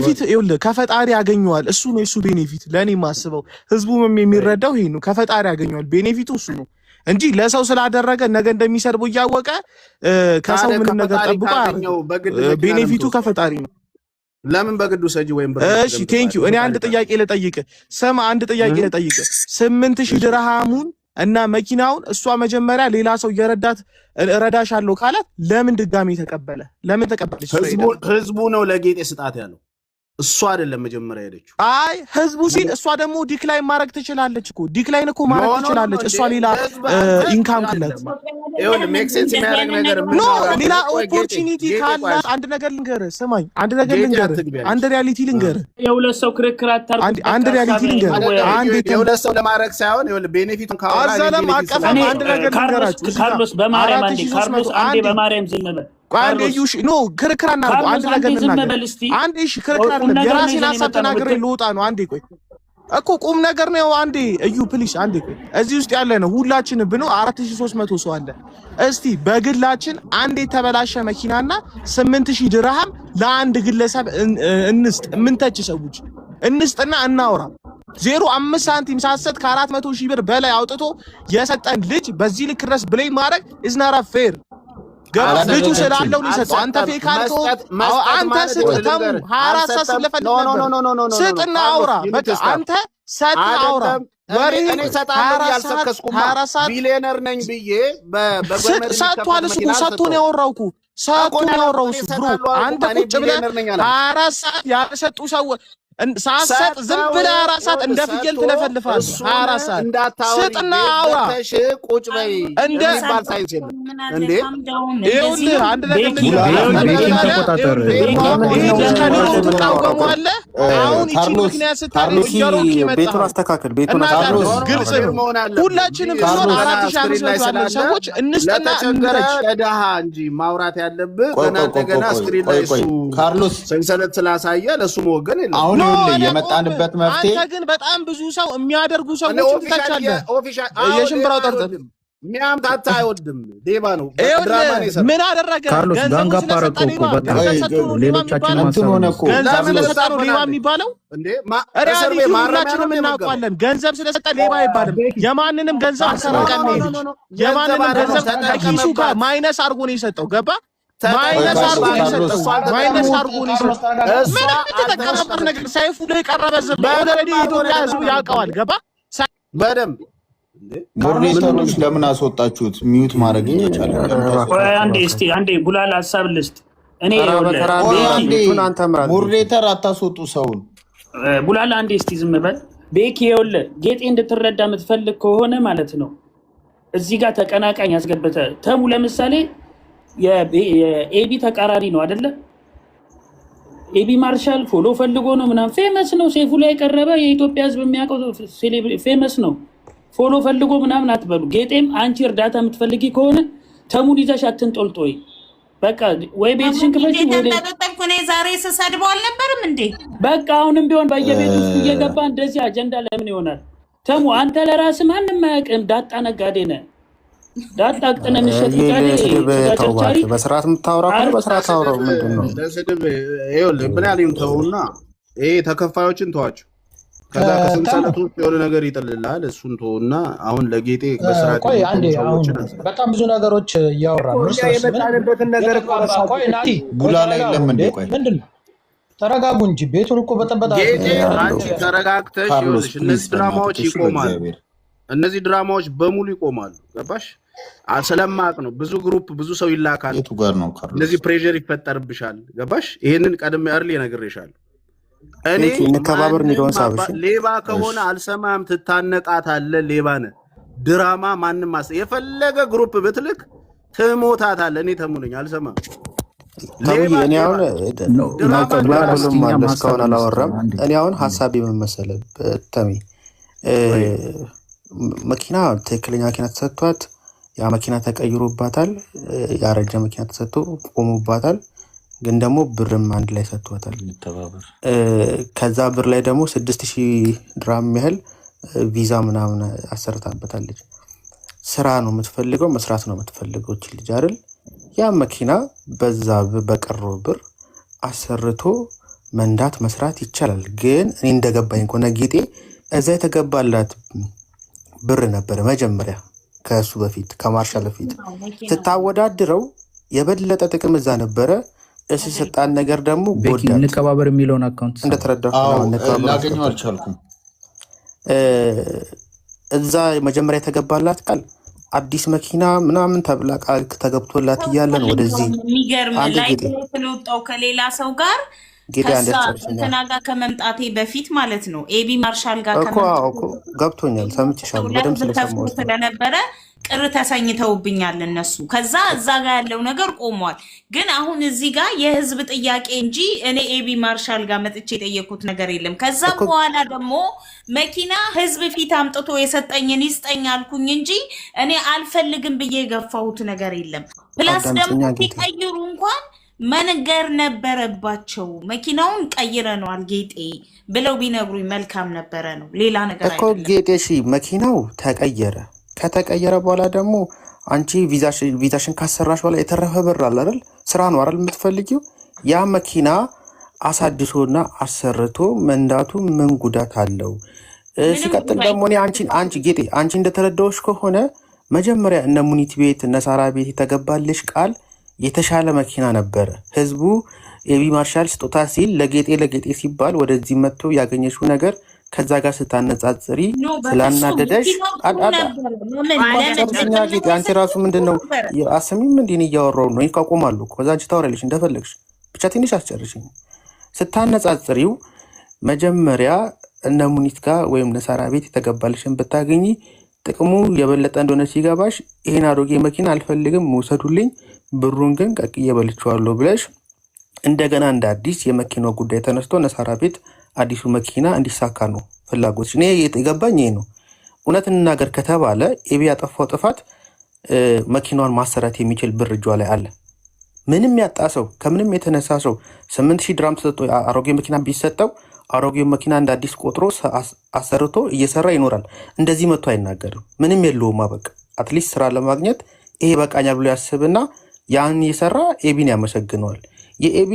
ቤኔፊት ይኸውልህ ከፈጣሪ ያገኘዋል። እሱ ነው የሱ ቤኔፊት። ለኔ ማስበው ህዝቡም የሚረዳው ይሄ ነው። ከፈጣሪ ያገኘዋል። ቤኔፊቱ እሱ ነው እንጂ ለሰው ስላደረገ ነገ እንደሚሰርቡ እያወቀ ከሰው ምንም ነገር ጠብቆ ቤኔፊቱ ከፈጣሪ ነው። ለምን በግዱ ሰጂ ወይም ብር? እሺ ቴንክ ዩ። እኔ አንድ ጥያቄ ልጠይቅ። ስማ አንድ ጥያቄ ልጠይቅ። 8000 ድርሃሙን እና መኪናውን እሷ መጀመሪያ ሌላ ሰው እየረዳት እረዳሻለሁ ካላት ለምን ድጋሚ ተቀበለ? ለምን ተቀበለች? ህዝቡ ነው ለጌጤ ስጣት ያለው፣ እሷ አይደለም መጀመሪያ ሄደችው። አይ ህዝቡ ሲል እሷ ደግሞ ዲክላይን ማድረግ ትችላለች እኮ። ዲክላይን እኮ ማድረግ ትችላለች እሷ ሌላ ኢንካም ካላት። ይኸውልህ ሜክ ሴንስ የሚያደርግ ነገር ኖ ሌላ ኦፖርቹኒቲ ካላት አንድ ነገር ልንገርህ። ስማኝ አንድ ነገር ልንገርህ። አንድ ሪያሊቲ ልንገርህ። የሁለት ሰው ክርክር አታርጉ። አንድ ሪያሊቲ ልንገርህ። አንድ የሁለት ሰው ለማድረግ ሳይሆን ይኸውልህ ቤኔፊቱን ካወራ አዘለም አቀፈም አንድ ነገር ልንገራችሁ። ካርሎስ በማርያም አንዴ ካርሎስ አንዴ በማርያም ዝም በል። አንዴ ዩሽ ኖ ክርክር አናርጉ። አንድ ነገር ልናገር። አንዴ እሺ ክርክር አይደለም የራሴን ሀሳብ ተናግሬ ልወጣ ነው። አንዴ ቆይ እኮ ቁም ነገር ነው። አንዴ እዩ ፕሊስ አንዴ ቆይ። እዚህ ውስጥ ያለ ነው ሁላችን ብኖ 4300 ሰው አለ። እስቲ በግላችን አንድ የተበላሸ መኪናና 8000 ድርሃም ለአንድ ግለሰብ እንስጥ። ምንተች ሰዎች እንስጥና እናውራ። 0.5 ሳንቲም ሳሰጥ ከ400,000 ብር በላይ አውጥቶ የሰጠን ልጅ በዚህ ልክ ድረስ ብሌም ማድረግ is not fair። ልጁ ስላለው ሊሰጥ አንተ ፌክ አልቶ አንተ ስትተሙ 24 ሰዓት ስለፈልግ ነበር። ስጥና አውራ በቃ አንተ ሰጥ አውራ። ወሬ ሰጣለሁ ያልሰከስኩማ ቢሊየነር ነኝ ብዬ በጎርመንት ሰጥቷል። እሱ ሰጥቶን ያወራው እኮ ሰጥቶን ያወራው እሱ ብሮ አንተ ቁጭ ብለህ 24 ሰዓት ያልሰጡ ሰዎች ሳሰጥ ዝም ብለህ 24 ሰዓት እንደ ፍየል ትለፈልፋለህ። 24 ሰዓት ስጥና አውራ። ቁጭ በይ እንደ ባል ሳይንስ የለም እንዴ? ይኸውልህ አንድ ነገር ቤቱን ተቆጣጠር። አሁን እቺ ምክንያት ስታርሎስ ቤቱን አስተካክል። ቤቱን ግልጽ ሁላችንም ብዙ 4500 ሰዎች እንስጥና ደሃ እንጂ ማውራት ያለብህ ገና ስክሪን ላይ እሱ ካርሎስ ሰንሰለት ስላሳየ ለሱ መወገን የለም። የመጣንበት መፍትሄ አንተ ግን በጣም ብዙ ሰው የሚያደርጉ ሰዎች ትታቻለህ። የሽምብራው ጠርጠር ሚያምታታ አይወድም ሌባ ነው። ድራማ ነው የሰራው። ምን አደረገ? ካርሎስ ጋንጋ ፓረኮ ሌሎቻችን ገንዘብ ስለሰጠ ነው ሌባ የሚባለው እንዴ? ሪያሊቲ ሁላችንም እናውቃለን። ገንዘብ ስለሰጠ ሌባ አይባልም። የማንንም ገንዘብ አልሰረቀም። የማንንም ገንዘብ ከኪሱ ጋር ማይነስ አድርጎ ነው የሰጠው። ገባ? ማይነስ አርጎ ነው የሰጠው። ማይነስ አርጎ ነው የሰጠው። ምን ተጠቀመበት ነገር ሳይፉ ላይ ቀረበ። ዝም ኦልሬዲ ኢትዮጵያ ህዝብ ያውቀዋል። ገባ? በደንብ ሞዴሬተሮች ለምን አስወጣችሁት? ሚዩት ማድረግ ይቻላል። አንዴ እስቲ አንዴ ቡላል ሐሳብ ልስጥ። እኔ ሞዴሬተር አታስወጡ ሰውን። ቡላል አንዴ እስቲ ዝም በል። ቤኪ ይኸውልህ ጌጤ እንድትረዳ የምትፈልግ ከሆነ ማለት ነው እዚህ ጋር ተቀናቃኝ ያስገብተ ተሙ ለምሳሌ የኤቢ ተቃራሪ ነው አይደለ? ኤቢ ማርሻል ፎሎ ፈልጎ ነው ምናምን ፌመስ ነው። ሴፉ ላይ የቀረበ የኢትዮጵያ ህዝብ የሚያውቀው ፌመስ ነው። ፎሎ ፈልጎ ምናምን አትበሉ። ጌጤም አንቺ እርዳታ የምትፈልጊ ከሆነ ተሙን ይዘሽ አትንጦልጦይ። በቃ ወይ ቤትሽን ክፈቺ ወይ ተጠቅኩ ነው። ዛሬ ስሰድበው አልነበረም እንዴ? በቃ አሁንም ቢሆን በየቤቱ ውስጥ እየገባ እንደዚህ አጀንዳ ለምን ይሆናል? ተሙ አንተ ለራስህ ማንም አያውቅም። ዳጣ ነጋዴ ነህ። ዳጣ አቅጥነ ምሽት ይቃል በስርዓት የምታወራ ከሆነ በስርዓት አውራው። ምንድነው ለስድብ? ይኸውልህ ምን ያለኝ ተውና፣ ይሄ ተከፋዮችን ተዋቸው። ከዛ ከሰንሰለቱ የሆነ ነገር ይጥልልሃል። እሱን ተውና አሁን ለጌጤ በስርዓት ቆይ አንዴ። አሁን በጣም ብዙ ነገሮች እያወራን ነው። የመጣንበትን ነገር ቆይ ናቲ ቡላ ላይ ለምን እንደ ቆይ ምንድነው? ተረጋጉ እንጂ ቤቱን እኮ በጠበጣ ጌጤ አንቺ ተረጋግተሽ ይኸውልሽ፣ እነዚህ ድራማዎች ይቆማሉ። እነዚህ ድራማዎች በሙሉ ይቆማሉ። ገባሽ? ስለማቅ ነው። ብዙ ግሩፕ ብዙ ሰው ይላካል። እነዚህ ፕሬሸር ይፈጠርብሻል። ገባሽ? ይሄንን ቀድሜ እርሊ ነግሬሻለሁ። እኔ እንከባበር የሚለውን ሳብሽ ሌባ ከሆነ አልሰማም። ትታነቃታለህ። ሌባ ነህ። ድራማ ማንም የፈለገ ግሩፕ ብትልክ ትሞታታለህ። እኔ ተሙነኝ አልሰማም። እኔ አሁን እስካሁን አላወራም። እኔ አሁን ሀሳብ የምመሰለ ተሚ መኪና ትክክለኛ መኪና ተሰጥቷት ያ መኪና ተቀይሮባታል። ያረጀ መኪና ተሰጥቶ ቆሞባታል። ግን ደግሞ ብርም አንድ ላይ ሰጥቷታል። ከዛ ብር ላይ ደግሞ 6000 ድራም ያህል ቪዛ ምናምን አሰርታበታለች። ስራ ነው የምትፈልገው፣ መስራት ነው የምትፈልገው እቺ ልጅ አይደል? ያ መኪና በዛ በቀረው ብር አሰርቶ መንዳት መስራት ይቻላል። ግን እኔ እንደገባኝ ከሆነ ጌጤ እዛ የተገባላት ብር ነበረ መጀመሪያ ከሱ በፊት ከማርሻል በፊት ስታወዳድረው የበለጠ ጥቅም እዛ ነበረ። እሱ የሰጣን ነገር ደግሞ ጎዳት። እንከባበር የሚለውን አካውንት እንደተረዳሁ ላገኘው አልቻልኩም። እዛ መጀመሪያ የተገባላት ቃል አዲስ መኪና ምናምን ተብላ ቃል ተገብቶላት እያለ ነው ወደዚህ የሚገርም ላይ ስለወጣው ከሌላ ሰው ጋር ከዛ ጋር ከመምጣቴ በፊት ማለት ነው። ኤቢ ማርሻል ጋር ገብቶኛል፣ ሰምቼሻለሁ በደምብ ስለሰማሁት ስለነበረ ቅር ተሰኝተውብኛል እነሱ። ከዛ እዛ ጋር ያለው ነገር ቆሟል። ግን አሁን እዚህ ጋር የህዝብ ጥያቄ እንጂ እኔ ኤቢ ማርሻል ጋር መጥቼ የጠየኩት ነገር የለም። ከዛ በኋላ ደግሞ መኪና ህዝብ ፊት አምጥቶ የሰጠኝን ይስጠኝ አልኩኝ እንጂ እኔ አልፈልግም ብዬ የገፋሁት ነገር የለም። ፕላስ ደግሞ ሲቀይሩ እንኳን መንገር ነበረባቸው። መኪናውን ቀይረነዋል ጌጤ ብለው ቢነግሩኝ መልካም ነበረ ነው። ሌላ ነገር እኮ ጌጤ መኪናው ተቀየረ። ከተቀየረ በኋላ ደግሞ አንቺ ቪዛሽን ካሰራሽ በኋላ የተረፈ ብር አለ አይደል? ስራ ነው አይደል የምትፈልጊው? ያ መኪና አሳድሶና አሰርቶ መንዳቱ ምን ጉዳት አለው? ሲቀጥል ደግሞ እኔ አንቺ ጌጤ አንቺ እንደተረዳሁሽ ከሆነ መጀመሪያ እነ ሙኒት ቤት እነ ሳራ ቤት የተገባልሽ ቃል የተሻለ መኪና ነበረ። ህዝቡ ኤቢ ማርሻል ስጦታ ሲል ለጌጤ ሲባል ወደዚህ መጥቶ ያገኘሽው ነገር ከዛ ጋር ስታነጻጽሪ ስላናደደሽ ጌጤ አንቺ ራሱ ምንድነው አሰሚም እንዲን እያወራው ነው ይቃቆማሉ። ከዛ አንቺ ታወራለሽ እንደፈለግሽ ብቻ ትንሽ አስጨርሽኝ። ስታነጻጽሪው መጀመሪያ እነ ሙኒት ጋር ወይም ነሳራ ቤት የተገባልሽን ብታገኚ ጥቅሙ የበለጠ እንደሆነ ሲገባሽ ይሄን አሮጌ መኪና አልፈልግም ውሰዱልኝ፣ ብሩን ግን ቀቅዬ በልቼዋለሁ ብለሽ እንደገና እንደ አዲስ የመኪናው ጉዳይ ተነስቶ ነሳራ ቤት አዲሱ መኪና እንዲሳካ ነው ፍላጎትሽ። እኔ የገባኝ ይሄ ነው። እውነት እንናገር ከተባለ ኤቢ ያጠፋው ጥፋት መኪናውን ማሰራት የሚችል ብር እጇ ላይ አለ። ምንም ያጣ ሰው ከምንም የተነሳ ሰው 8000 ድራም ተሰጥቶ አሮጌ መኪና ቢሰጠው አሮጌው መኪና እንደ አዲስ ቆጥሮ አሰርቶ እየሰራ ይኖራል። እንደዚህ መጥቶ አይናገርም። ምንም የለውም። በቃ አትሊስት ስራ ለማግኘት ይሄ በቃኛ ብሎ ያስብና ያን እየሰራ ኤቢን ያመሰግነዋል። የኤቢ